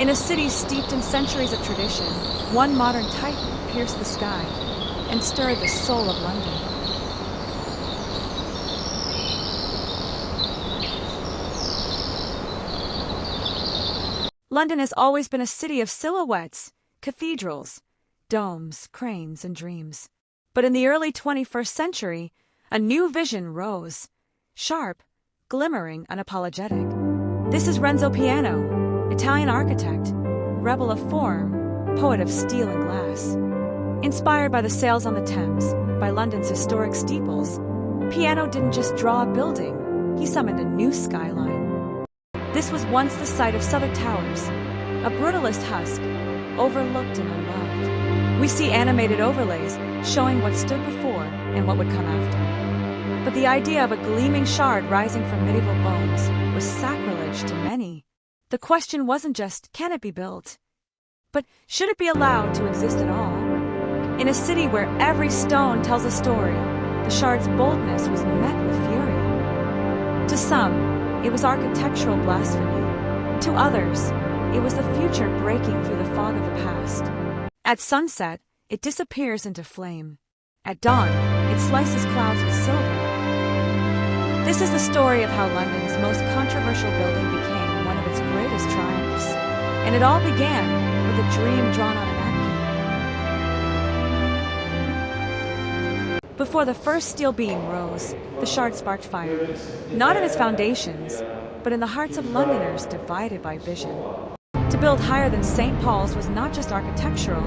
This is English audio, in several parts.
In a city steeped in centuries of tradition, one modern titan pierced the sky and stirred the soul of London. London has always been a city of silhouettes, cathedrals, domes, cranes, and dreams. But in the early 21st century, a new vision rose, sharp, glimmering, unapologetic. This is Renzo Piano, Italian architect, rebel of form, poet of steel and glass. Inspired by the sails on the Thames, by London's historic steeples, Piano didn't just draw a building, he summoned a new skyline. This was once the site of Southwark Towers, a brutalist husk, overlooked and unloved. We see animated overlays showing what stood before and what would come after. But the idea of a gleaming shard rising from medieval bones was sacrilege to many. The question wasn't just, can it be built? But should it be allowed to exist at all? In a city where every stone tells a story, the shard's boldness was met with fury. To some, it was architectural blasphemy. To others, it was the future breaking through the fog of the past. At sunset, it disappears into flame. At dawn, it slices clouds with silver. This is the story of how London's most controversial building became one of its greatest triumphs. And it all began with a dream drawn on a napkin. Before the first steel beam rose, the shard sparked fire. Not in its foundations, but in the hearts of Londoners divided by vision. To build higher than St. Paul's was not just architectural,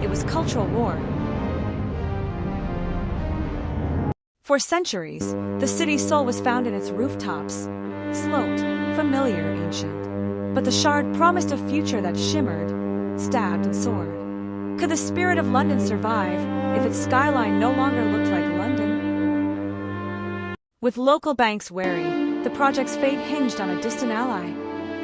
it was cultural war. For centuries, the city's soul was found in its rooftops, sloped, familiar, ancient. But the shard promised a future that shimmered, stabbed, and soared. Could the spirit of London survive if its skyline no longer looked like London? With local banks wary, the project's fate hinged on a distant ally,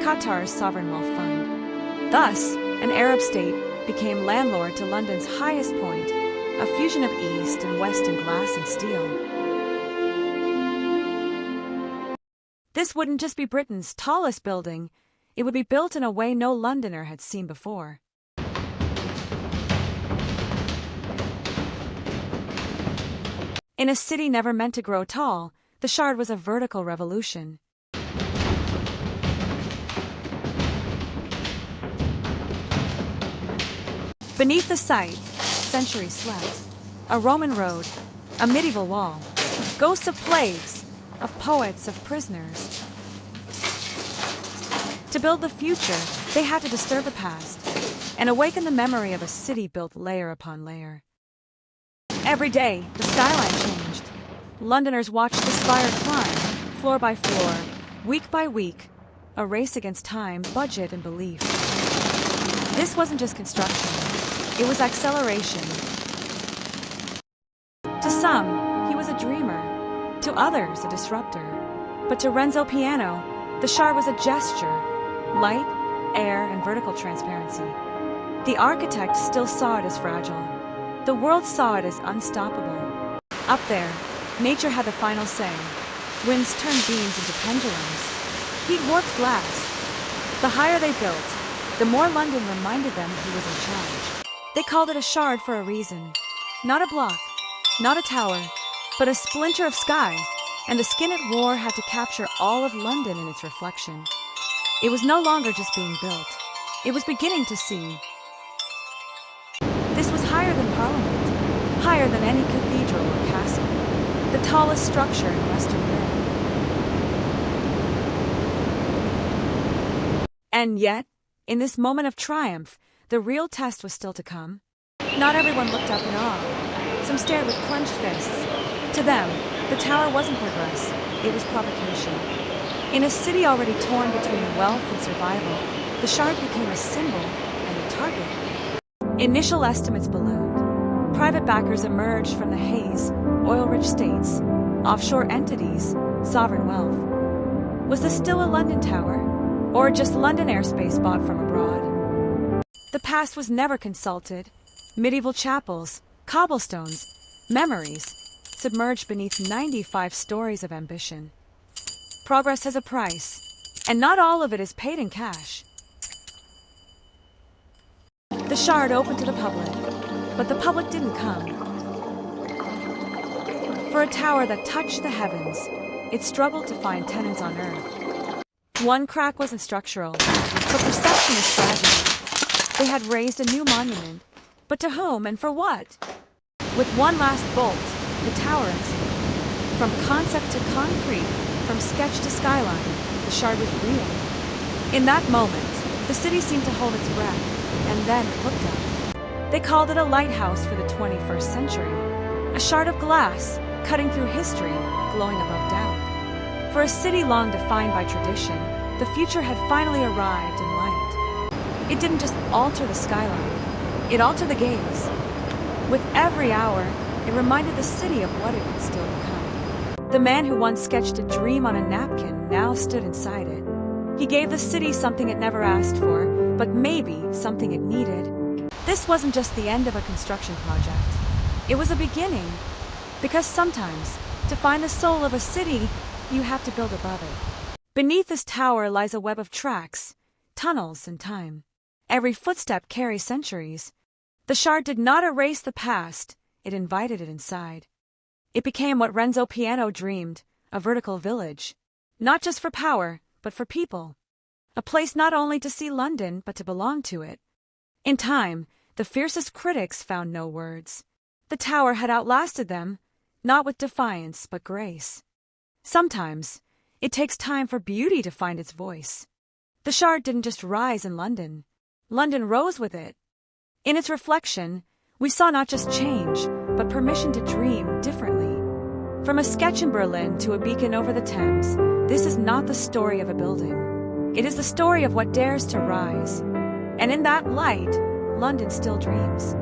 Qatar's sovereign wealth fund. Thus, an Arab state became landlord to London's highest point, a fusion of East and West in glass and steel. This wouldn't just be Britain's tallest building, it would be built in a way no Londoner had seen before. In a city never meant to grow tall, the shard was a vertical revolution. Beneath the site, centuries slept. A Roman road, a medieval wall, ghosts of plagues, of poets, of prisoners. To build the future, they had to disturb the past and awaken the memory of a city built layer upon layer. Every day, the skyline changed. Londoners watched the spire climb, floor by floor, week by week, a race against time, budget, and belief. This wasn't just construction. It was acceleration. To some, he was a dreamer. To others, a disruptor. But to Renzo Piano, the shard was a gesture. Light, air, and vertical transparency. The architect still saw it as fragile. The world saw it as unstoppable. Up there, nature had the final say. Winds turned beams into pendulums. Heat warped glass. The higher they built, the more London reminded them he was in charge. They called it a shard for a reason. Not a block, not a tower, but a splinter of sky, and the skin it wore had to capture all of London in its reflection. It was no longer just being built. It was beginning to see. This was higher than Parliament, higher than any cathedral or castle, the tallest structure in Western Europe. And yet, in this moment of triumph, the real test was still to come. Not everyone looked up in awe. Some stared with clenched fists. To them, the tower wasn't progress, it was provocation. In a city already torn between wealth and survival, the shard became a symbol and a target. Initial estimates ballooned. Private backers emerged from the haze, oil-rich states, offshore entities, sovereign wealth. Was this still a London tower, or just London airspace bought from abroad? The past was never consulted. Medieval chapels, cobblestones, memories, submerged beneath 95 stories of ambition. Progress has a price, and not all of it is paid in cash. The Shard opened to the public, but the public didn't come. For a tower that touched the heavens, it struggled to find tenants on Earth. One crack wasn't structural, but perception is fragile. They had raised a new monument, but to whom and for what? With one last bolt, the tower exhaled. From concept to concrete, from sketch to skyline, the Shard was real. In that moment, the city seemed to hold its breath, and then it looked up. They called it a lighthouse for the 21st century, a shard of glass cutting through history, glowing above doubt. For a city long defined by tradition, the future had finally arrived in light. It didn't just alter the skyline, it altered the gaze. With every hour, it reminded the city of what it could still become. The man who once sketched a dream on a napkin now stood inside it. He gave the city something it never asked for, but maybe something it needed. This wasn't just the end of a construction project. It was a beginning. Because sometimes, to find the soul of a city, you have to build above it. Beneath this tower lies a web of tracks, tunnels, and time. Every footstep carries centuries. The Shard did not erase the past, it invited it inside. It became what Renzo Piano dreamed, a vertical village. Not just for power, but for people. A place not only to see London, but to belong to it. In time, the fiercest critics found no words. The tower had outlasted them, not with defiance, but grace. Sometimes, it takes time for beauty to find its voice. The Shard didn't just rise in London. London rose with it. In its reflection, we saw not just change, but permission to dream differently. From a sketch in Berlin to a beacon over the Thames, this is not the story of a building. It is the story of what dares to rise. And in that light, London still dreams.